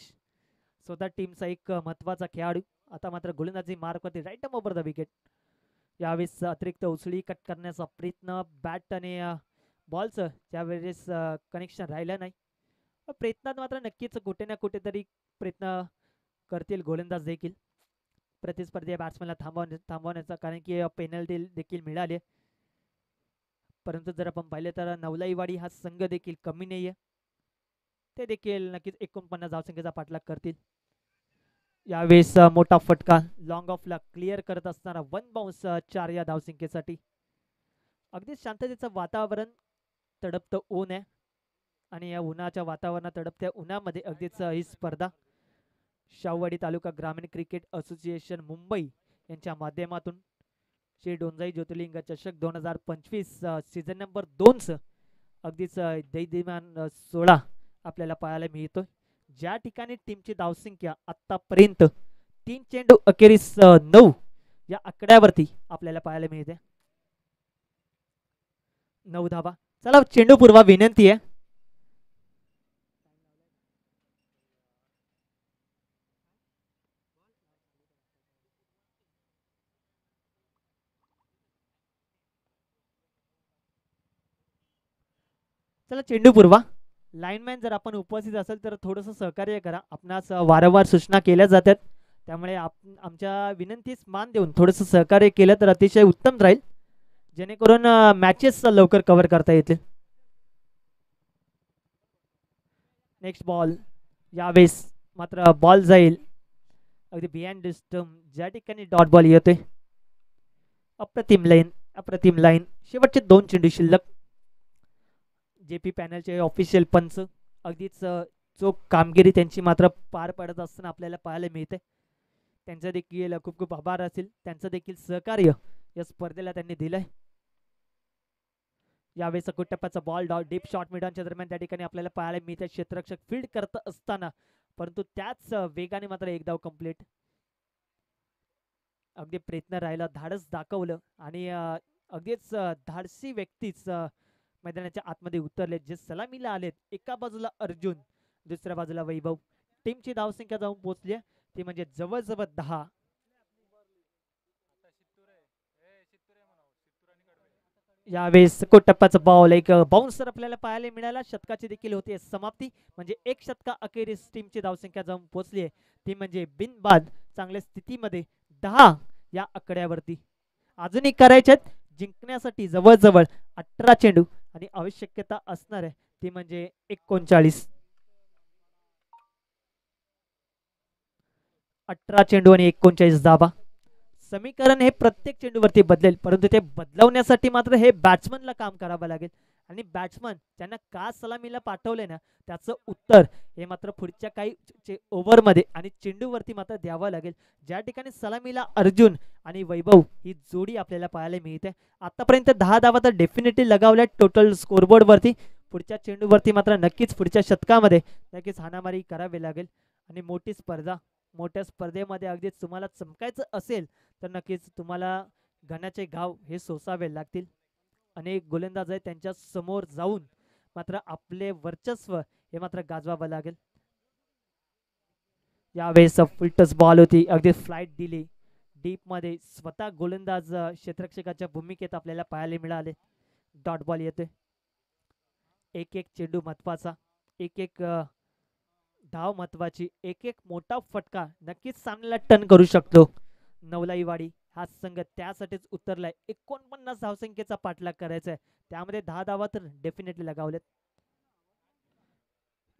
स्वतः टीमचा एक महत्वाचा खेळाडू आता मात्र गोलंदाजी मार्कवरती राईट ओव्हर द विकेट. यावेळेस अतिरिक्त उसळी कट करण्याचा प्रयत्न, बॅट आणि बॉलचं त्यावेळेस कनेक्शन राहिलं नाही. प्रयत्नात मात्र नक्कीच कुठे ना कुठेतरी प्रयत्न करतील गोलंदाज देखील प्रतिस्पर्धी बॅट्समॅनला थांबवण्याचा, कारण की पेनल्टी देखील मिळाली. परंतु जर आपण पाहिले तर नवलाईवाडी हा संघ देखील कमी नाहीये, ते देखील नक्कीच 49 धावसंख्येचा पाठलाग करतील. यावेळेस मोठा फटका लॉंग ऑफला क्लिअर करत असताना 1 बाउन्स 4 या धावसंख्येसाठी. अगदी शांततेचं वातावरण, तडपतं ऊन आहे आणि या उन्हाच्या वातावरणात तडपत्या उन्हामध्ये अगदीच ही स्पर्धा शाहूवाडी तालुका ग्रामीण क्रिकेट असोसिएशन मुंबई यांच्या माध्यमातून श्री डोंजाई ज्योतिर्लिंग चषक 2025 सीझन नंबर 2 अगदीच दैदिमान 16 आपल्याला पाहायला मिळतो. ज्या ठिकाणी टीमची धावसंख्या आतापर्यंत 3 चेंडू अखेरीस 9 या आकड्यावरती आपल्याला पाहायला मिळते. 9 धावा. चला चेंडू पूर्वा विनंती आहे. चला चेंडू पूर्वा. लाईनमॅन जर आपण उपस्थित असेल तर थोडंसं सहकार्य करा. आपणास वारंवार सूचना केल्या जातात, त्यामुळे आमच्या विनंतीस मान देऊन थोडंसं सहकार्य केलं तर अतिशय उत्तम राहील, जेणेकरून मॅचेस लवकर कव्हर करता येतील. Next ball. यावेळेस मात्र बॉल जाईल अगदी बिहाइंड डिस्टम ज्या ठिकाणी डॉट बॉल येतोय. अप्रतिम लाईन, अप्रतिम लाईन. शेवटचे 2 चेंडू शिल्लक. जेपी पॅनलचे ऑफिशियल पंच अगदीच चोख कामगिरी त्यांची मात्र पार पडत असताना आपल्याला पाहायला मिळते. त्यांचं देखील खूप खूप आभार असतील. त्यांचं देखील सहकार्य या स्पर्धेला त्यांनी दिलंय. यावेळेस कुटप्पाचा बॉल डीप शॉट मिडॉनच्या दरम्यान त्या ठिकाणी आपल्याला पाहायला मिळते. क्षेत्ररक्षक फील्ड करत असताना परंतु त्याच वेगाने मात्र एक धाव कंप्लीट. अगदी प्रयत्न राहिला, धाडस दाखवलं आणि अगदीच धाडसी व्यक्तीच मैदानाच्या आतमध्ये उतरले, जे सलामीला आलेत. एका बाजूला अर्जुन, दुसऱ्या बाजूला वैभव. टीमची धावसंख्या जाऊन पोहोचली ती म्हणजे जवळजवळ 10. यावेळेस टप्प्याचा बॉल एक बाउन्सर आपल्याला पाहायला मिळाला. शतकाची देखील होते समाप्ती, म्हणजे एक शतका अखेरीस टीमची धावसंख्या जाऊन पोहोचली आहे ती म्हणजे बिनबाद चांगल्या स्थितीमध्ये 10 या आकड्यावरती. अजूनही करायच्यात जिंकण्यासाठी जवळजवळ 18 चेंडू आणि आवश्यकता असणार आहे ती म्हणजे 39. 18 चेंडू आणि 39 धावा. समीकरण हे प्रत्येक चेंडूवरती बदलेल, परंतु ते बदलवण्यासाठी मात्र हे बॅट्समनला काम करावं लागेल आणि बॅट्समन त्यांना का सलामीला पाठवले ना त्याचं उत्तर हे मात्र पुढच्या काही ओव्हरमध्ये आणि चेंडूवरती मात्र द्यावं लागेल. ज्या ठिकाणी सलामीला अर्जुन आणि वैभव ही जोडी आपल्याला पाहायला मिळते. आतापर्यंत 10 धावा तर डेफिनेटली लगावल्या टोटल स्कोरबोर्डवरती. पुढच्या चेंडूवरती मात्र नक्कीच पुढच्या शतकामध्ये नक्कीच हाणामारी करावी लागेल आणि मोठी स्पर्धा, मोठ्या स्पर्धेमध्ये अगदीच तुम्हाला चमकायचं असेल तर नक्कीच तुम्हाला घणाचे घाव हे सोसावे लागतील. अनेक गोलंदाज आहेत त्यांच्या समोर जाऊन मात्र आपले वर्चस्व हे मात्र गाजवावं लागेल. यावेळेस फुलटस बॉल होती, अगदी फ्लाईट दिली डीप मध्ये. स्वतः गोलंदाज क्षेत्ररक्षकाच्या भूमिकेत आपल्याला पाहायला मिळाले. डॉट बॉल येते. एक एक चेंडू महत्वाचा, एक एक धाव महत्वाची, एक एक मोठा फटका नक्कीच सामन्याला टर्न करू शकतो. नवलाईवाडी हा संघ त्यासाठीच उतरलाय. 49 धावसंख्येचा पाठलाग करायचा आहे, त्यामध्ये 10 धावा तर डेफिनेटली लगावलेत.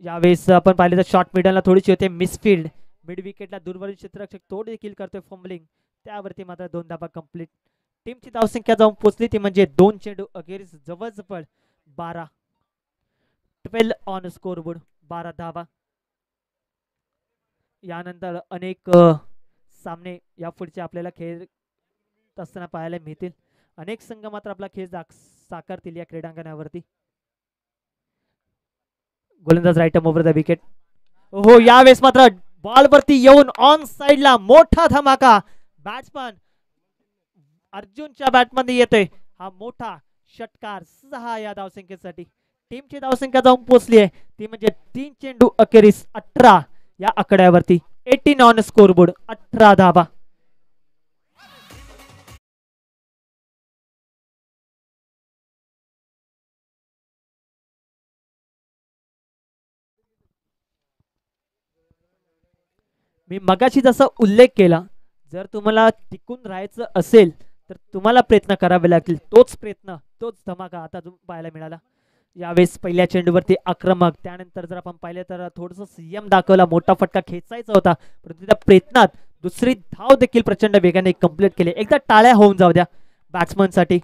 यावेळेस आपण पाहिले तर शॉर्ट मिडलला थोडीशी होते मिसफिल्ड. मिड विकेटला दूरवरील क्षेत्ररक्षक तोड देखील करतोय फंबलिंग, त्यावरती मात्र 2 धावा कंप्लीट. टीमची धावसंख्या जाऊन पोहोचली ती म्हणजे 2 चेंडू अखेरीस जवळजवळ 12 ऑन स्कोरबोर्ड, 12 धावा. यानंतर अनेक सामने या पुढचे आपल्याला खेळ असताना पाहायला मिळतील. अनेक संघ मात्र आपला खेळ साकारतील या क्रीडांगणावरती. गोलंदाज राईट ओव्हर द विकेट. हो, यावेळेस मात्र बॉल वरती येऊन ऑन साइडला मोठा धमाका. बॅट्समन अर्जुनच्या बॅटमध्ये येतोय हा मोठा षटकार. 6 या धावसंख्येसाठी टीमची धावसंख्या जाऊन पोहोचली आहे ती म्हणजे 3 चेंडू अखेरीस 18 या आकड्यावरती. 18 ऑन स्कोरबोर्ड, 18 धावा. मी मगाशी जसा उल्लेख केला, जर तुम्हाला टिकून राहायचं असेल तर तुम्हाला प्रयत्न करावे लागतील. तोच प्रयत्न, तोच धमाका आता पाहायला मिळाला. यावेळेस पहिल्या चेंडूवरती आक्रमक, त्यानंतर जर आपण पाहिलं तर थोडंसं संयम दाखवला. मोठा फटका खेचायचा होता, परंतु त्या प्रयत्नात दुसरी धाव देखील प्रचंड वेगाने कंप्लीट केली. एकदा टाळ्या होऊन जाऊ द्या बॅट्समनसाठी.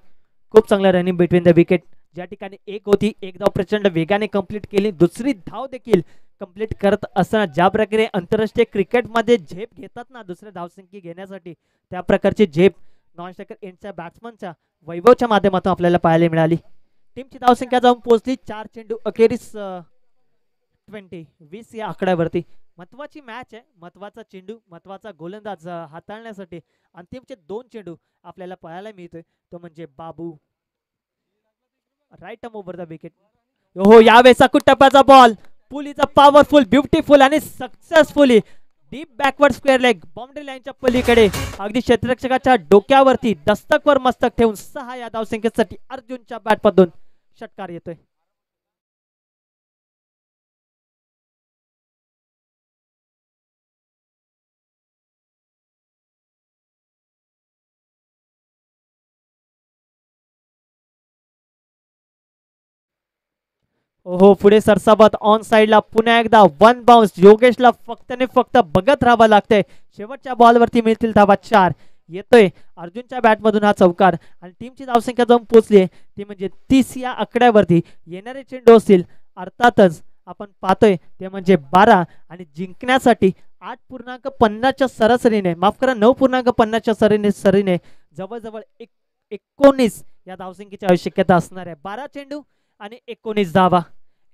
खूप चांगलं रनिंग बिटवीन द विकेट. ज्या ठिकाणी एक होती, एक धाव प्रचंड वेगाने कंप्लीट केली. दुसरी धाव देखील कंप्लीट करत असताना ज्या प्रकारे आंतरराष्ट्रीय क्रिकेटमध्ये झेप घेतात ना दुसऱ्या धावसंख्या घेण्यासाठी, त्या प्रकारची झेप नॉन स्ट्रायकर एंडच्या बॅट्समनच्या वैभवच्या माध्यमातून आपल्याला पाहायला मिळाली. टीमची धावसंख्या जाऊन पोहोचली 4 चेंडू अखेरीस 20 या आकड्यावरती. महत्वाची मॅच आहे, महत्वाचा चेंडू, महत्वाचा गोलंदाज हाताळण्यासाठी अंतिमचे 2 चेंडू आपल्याला पाहायला मिळतोय तो म्हणजे Babu. Right over the wicket. हो, यावेळेस टप्प्याचा बॉल पुलीचा पॉवरफुल, ब्युटिफुल आणि successfully deep backward square leg boundary लाईनच्या पलीकडे अगदी क्षेत्ररक्षकाच्या डोक्यावरती दस्तकवर मस्तक ठेवून 6 या धावसंख्येसाठी अर्जुनच्या बॅटमधून षटकार येतोय. हो, पुढे सरसाबत ऑन साइडला पुन्हा एकदा 1 बाउन्स. योगेशला फक्त ने फक्त बघत राहावं लागतंय. शेवटच्या बॉलवरती मिळतील धावा 4. येतोय अर्जुनच्या बॅटमधून हा चौकार आणि टीमची धावसंख्या जाऊन पोहोचली ती म्हणजे 30 या आकड्यावरती. येणारे चेंडू असतील अर्थातच आपण पाहतोय ते म्हणजे 12 आणि जिंकण्यासाठी 8.50च्या सरासरीने, माफ करा 9.50च्या सरीने जवळजवळ 19 या धावसंख्येची आवश्यकता असणार आहे. 12 चेंडू आणि 19 धावा,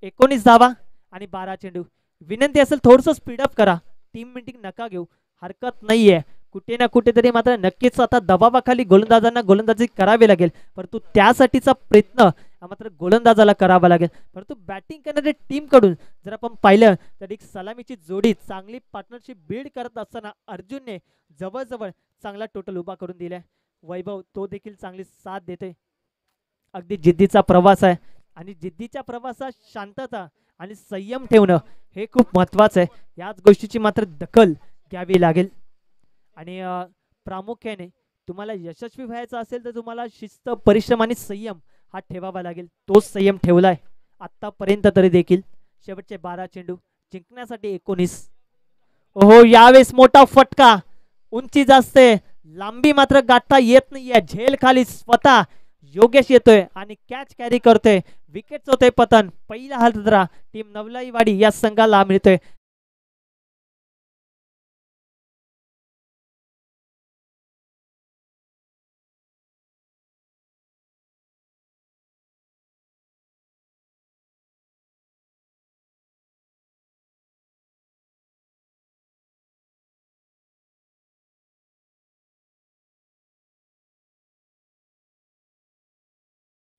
19 धावा आणि 12 चेंडू. विनंती असेल थोडंसं स्पीडअप करा, टीम मीटिंग नका घेऊ, हरकत नाहीये. कुठे ना कुठेतरी मात्र नक्कीच आता दबावाखाली गोलंदाजांना गोलंदाजी करावी लागेल, परंतु त्यासाठीचा प्रयत्न मात्र गोलंदाजाला करावा लागेल. परंतु बॅटिंग करणाऱ्या टीम कडून जर आपण पाहिलं तर एक सलामीची जोडी, चांगली पार्टनरशिप बिल्ड करत असताना अर्जुनने जवळजवळ चांगला टोटल उभा करून दिलाय. वैभव तो देखील चांगली साथ देते. अगदी जिद्दीचा प्रवास आहे आणि जिद्दीच्या प्रवासात शांतता आणि संयम ठेवणं हे खूप महत्त्वाचं आहे. याच गोष्टीची मात्र दखल घ्यावी लागेल. आणि प्रामुख्याने तुम्हाला यशस्वी व्हायचं असेल तर तुम्हाला शिस्त, परिश्रम आणि संयम हा ठेवावा लागेल. तोच संयम ठेवलाय आतापर्यंत तरी देखील. शेवटचे 12 चेंडू जिंकण्यासाठी 19. हो, यावेळेस मोठा फटका. उंची जास्त आहे, लांबी मात्र गाठता येत नाहीये. झेल खाली स्वतः योगेश येतोय आणि कॅच कॅरी करतोय. विकेट होतोय पतन. पहिला हलदरा टीम नवलाईवाडी या संघाला मिळतोय.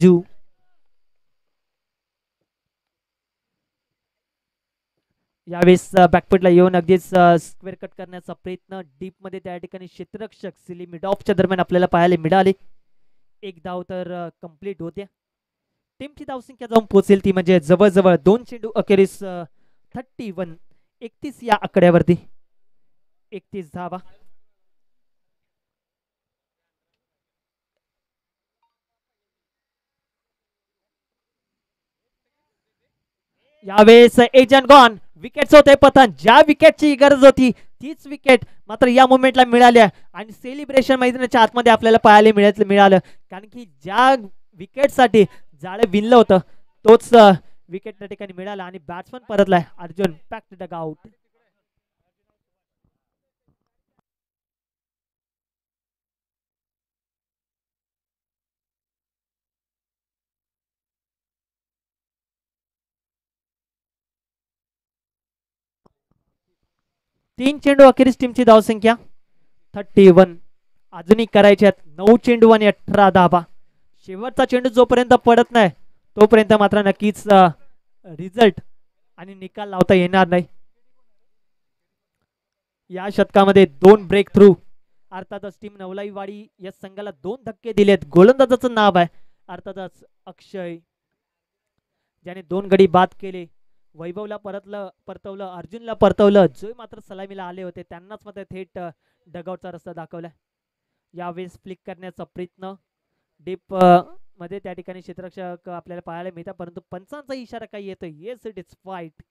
जू यावेळेस बॅकफुटला येऊन अगदीच स्क्वेअर कट करण्याचा प्रयत्न डीप मध्ये त्या ठिकाणी क्षेत्ररक्षक सिली मिड ऑफच्या दरम्यान आपल्याला पाहायला मिळाले. एक धाव तर कंप्लीट होते. टीमची धावसंख्या जाऊन पोहोचेल ती म्हणजे जवळजवळ 2 चेंडू अखेरीस 31 31 या आकड्यावरती 31 धावा. यावेळेस एजंट गॉन. विकेट्स होते पतन. ज्या विकेटची गरज होती तीच विकेट मात्र या मोमेंटला मिळाल्या आणि सेलिब्रेशन मैदानाच्या आतमध्ये आपल्याला पाहायला मिळालं. कारण की ज्या विकेटसाठी जाळं विणलं होतं तोच विकेट त्या ठिकाणी मिळाला आणि बॅट्समन परतलाय Arjun back to the out. 3 चेंडू अखेरीस टीमची धावसंख्या 31. अजूनही करायच्यात 9 चेंडू आणि 18 धाबा. शेवटचा चेंडू जोपर्यंत पडत नाही तोपर्यंत मात्र नक्कीच रिझल्ट आणि निकाल लावता येणार नाही. या शतकामध्ये 2 ब्रेक थ्रू अर्थातच टीम नवलाईवाडी या संघाला 2 धक्के दिलेत. गोलंदाजाचं नाव आहे अर्थातच अक्षय, ज्याने 2 गडी बाद केले. वैभवला परतवलं, अर्जुनला परतवलं. जो मात्र सलामीला आले होते त्यांनाच मात्र थेट डगआउटचा रस्ता दाखवला. यावेळेस फ्लिक करण्याचा प्रयत्न डीप मध्ये त्या ठिकाणी क्षेत्ररक्षक आपल्याला पाहायला मिळतात, परंतु पंचांचा इशारा काही येतोय. Yes, it is fight.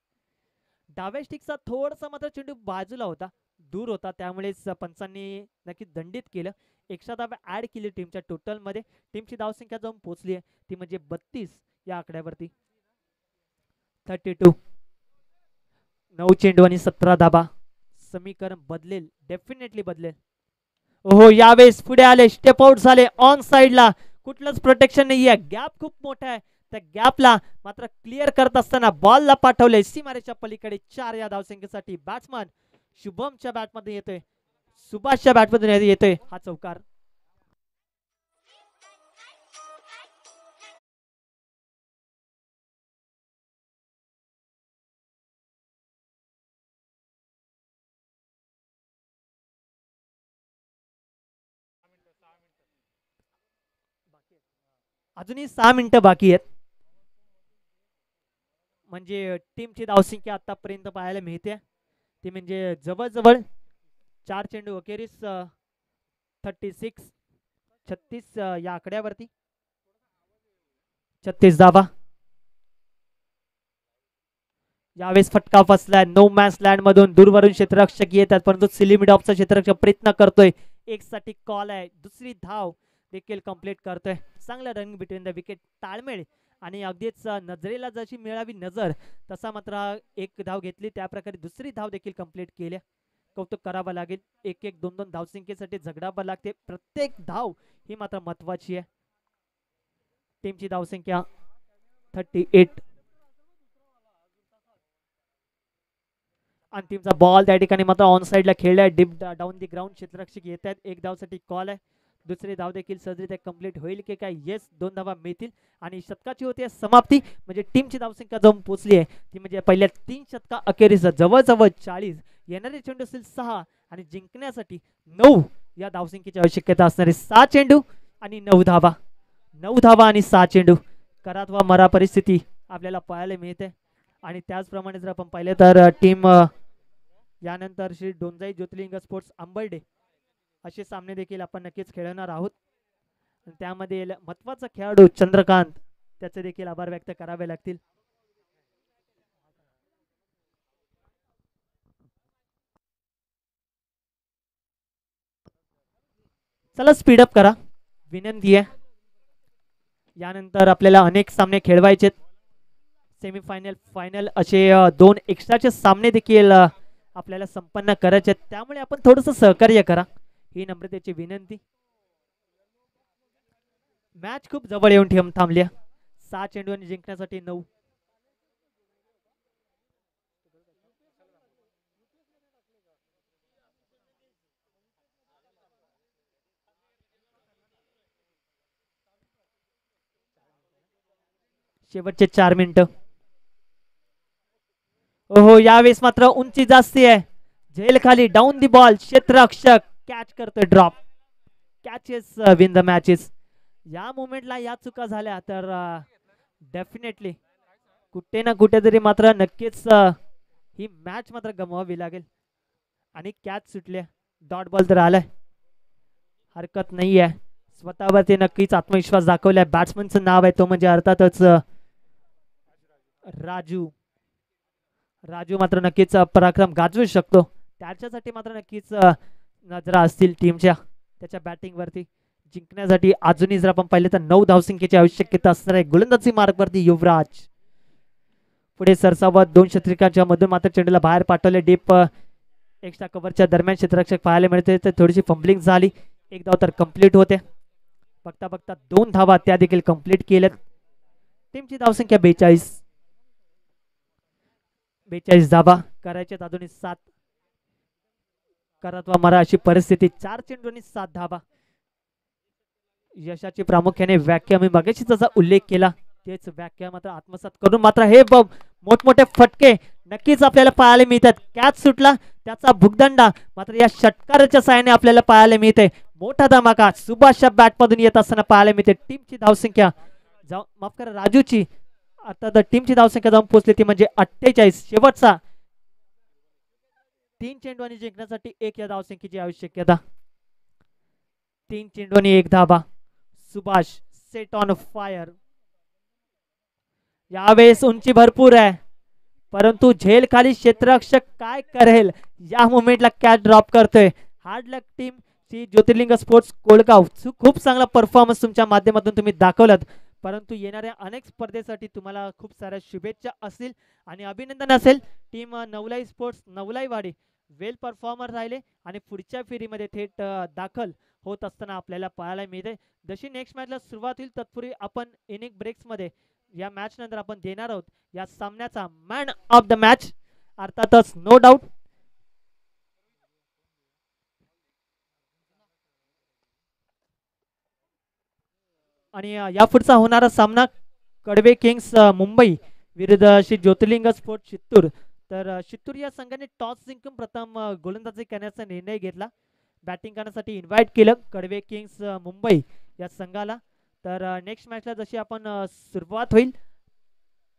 डाव्या स्टिकचा थोडासा मात्र चेंडू बाजूला होता, दूर होता, त्यामुळेच पंचांनी नक्कीच दंडित केलं. एक्स्ट्रा धावा ऍड केली टीमच्या टोटल मध्ये. टीमची धावसंख्या जाऊन पोहोचली आहे ती म्हणजे 32 या आकड्यावरती. 32. 9 चेंडू आणि 17 धाबा. समीकरण बदलेल, डेफिनेटली बदलेल. हो, यावेळेस पुढे आले, स्टेप आउट झाले ऑन साइडला. कुठलंच प्रोटेक्शन नाहीये, गॅप खूप मोठा आहे. त्या गॅपला मात्र क्लिअर करत असताना बॉलला पाठवले सीमारेच्या पलीकडे. 4 या धावसंख्येसाठी बॅट्समन शुभमच्या बॅटमध्ये येतोय, सुभाषच्या बॅटमध्ये येतोय हा चौकार. अजूनही 6 मिनिटं बाकी आहेत. म्हणजे टीमची धावसंख्या आतापर्यंत पाहायला मिळते ती म्हणजे जवळजवळ 4 चेंडू अखेरीस 36 या आकड्यावरती 36 धाबा. यावेळेस फटका फसलाय. नो मॅन्स लँड मधून दूरवरून क्षेत्ररक्षक येतात, परंतु सिलिमिड ऑफचा क्षेत्ररक्षक प्रयत्न करतोय. एक साठी कॉल आहे. दुसरी धाव देखील कंप्लीट करतोय. चांगलं रनिंग बिटवीन द विकेट, ताळमेळ आणि अगदीच नजरेला जशी मिळावी नजर तसा मात्र एक धाव घेतली, त्याप्रकारे दुसरी धाव देखील कंप्लीट केली. कौतुक करावं लागेल. 1-1, 2-2 धावसंख्येसाठी झगडावं लागते. प्रत्येक धाव ही मात्र महत्वाची आहे. टीमची धावसंख्या 38. अंतिमचा बॉल त्या ठिकाणी मात्र ऑन साइडला खेळलाय. Deep down the ground. क्षेत्ररक्षक येत आहेत. एक धावसाठी कॉल आहे. दुसरी धाव देखील सहजरित्या कंप्लीट होईल की काय? येस, 2 धावा मिळतील आणि शतकाची होती समाप्ती. म्हणजे टीमची धावसंख्या जाऊन पोहोचली आहे ती म्हणजे पहिल्या 3 शतका अखेरीस जवळजवळ 40. येणारे चेंडू असेल 6 आणि जिंकण्यासाठी 9 या धावसंख्येची आवश्यकता असणारे 6 चेंडू आणि 9 धावा. 9 धावा आणि 6 चेंडू. करात वा मरा परिस्थिती आपल्याला पाहायला मिळते. आणि त्याचप्रमाणे जर आपण पाहिले तर टीम यानंतर श्री डोंजाई ज्योतिर्लिंग स्पोर्ट्स अंबर्डे असे सामने देखील आपण नक्कीच खेळणार आहोत. त्यामध्ये महत्त्वाचा खेळाडू चंद्रकांत त्याचे देखील आभार व्यक्त करावे लागतील. चला स्पीडअप करा विनंती आहे. यानंतर आपल्याला अनेक सामने खेळवायचे. सेमीफायनल फायनल असे 2 एक्स्ट्राचे सामने देखील आपल्याला संपन्न करायचे. त्यामुळे आपण थोडंसं सहकार्य करा ही नम्रतेची विनंती. मॅच खूप जवळ येऊन थांबल्या. 6 चेंडू आणि जिंकण्यासाठी 9. शेवटचे 4 मिनिटं. ओहो यावेळेस मात्र उंची जास्ती आहे. झेल खाली डाऊन दी बॉल. क्षेत्ररक्षक कॅच करतोय. Drop catches win the matches. या मोमेंटला या चुका झाल्या तर डेफिनेटली कुठे ना कुठे तरी मात्र नक्कीच ही मॅच मात्र गमवावी लागेल. आणि कॅच सुटल्या. डॉट बॉल तर आलाय. हरकत नाही आहे. स्वतःवरती नक्कीच आत्मविश्वास दाखवलाय. बॅट्समनचं नाव आहे तो म्हणजे अर्थातच राजू. राजू मात्र नक्कीच पराक्रम गाजवू शकतो. त्याच्यासाठी मात्र नक्कीच नजरा असतील टीमच्या त्याच्या बॅटिंग वरती. जिंकण्यासाठी अजूनही जर आपण पाहिले तर 9 धावसंख्येची आवश्यकता असणार आहे. गोलंदाजी मार्गवरती युवराज पुढे सरसावत 2 षटकांच्या मधून मात्र चेंडूला बाहेर पाठवले. डीप एक्स्ट्रा कव्हरच्या दरम्यान क्षेत्ररक्षक पाहायला मिळते. तर थोडीशी फंबलिंग झाली. 1 धाव तर कंप्लीट होते. बघता बघता 2 धावा त्या देखील कंप्लीट केल्यात. टीमची धावसंख्या 42 धावा करायचे. अजूनही 7 करत वा मरा अशी परिस्थिती. 4 चेंडू आणि 7 धावा. यशाची प्रामुख्याने व्याख्या मी मगाशी जसा उल्लेख केला तेच व्याख्या मात्र आत्मसात करून मात्र हे मोठमोठे फटके नक्कीच आपल्याला पाहायला मिळतात. कॅच सुटला त्याचा भुगदंडा मात्र या षटकाराच्या साहाय्याने आपल्याला पाहायला मिळते. मोठा धमाका सुभाषच्या बॅट मधून येत असताना पाहायला मिळते. टीमची धावसंख्या माफ करा राजूची आता टीमची धावसंख्या जाऊन पोहोचली ती म्हणजे 48. शेवटचा 3 चेंडू आणि जिंकण्यासाठी 1 या धावसंख्येची आवश्यकता. 3 चेंडू आणि 1 धावा. Subhash set on fire. यावेळेस उंची भरपूर आहे परंतु झेल खाली क्षेत्ररक्षक काय करेल. या मोमेंटला कॅच ड्रॉप करतोय. हार्ड लक टीम ची ज्योतिर्लिंग स्पोर्ट्स कोळगाव. खूप चांगला परफॉर्मन्स तुमच्या माध्यमातून तुम्ही दाखवलात. परंतु येणाऱ्या अनेक स्पर्धेसाठी तुम्हाला खूप साऱ्या शुभेच्छा असतील आणि अभिनंदन असेल. टीम नवलाई स्पोर्ट्स नवलाईवाडी वेल परफॉर्मर राहिले आणि पुढच्या फेरीमध्ये थेट दाखल होत असताना आपल्याला पाहायला मिळते. जशी नेक्स्ट मॅचला सुरुवात होईल तत्पूर्वी आपण इनिंग ब्रेक्स मध्ये या मॅच नंतर आपण देणार आहोत या सामन्याचा मॅन ऑफ द मॅच. अर्थातच नो डाऊट आणि या पुढचा होणारा सामना कडवे किंग्स मुंबई विरुद्ध श्री ज्योतिर्लिंग स्पोर्ट्स चित्तूर. तर चित्तूर या संघाने टॉस जिंकून प्रथम गोलंदाजी करण्याचा निर्णय घेतला. बॅटिंग करण्यासाठी इन्व्हाइट केलं कडवे किंग्स मुंबई या संघाला. तर नेक्स्ट मॅचला जशी आपण सुरुवात होईल.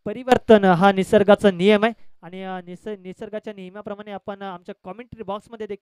परिवर्तन हा निसर्गाचा नियम आहे आणि निसर्गाच्या नियमाप्रमाणे आपण आमच्या कॉमेंट्री बॉक्समध्ये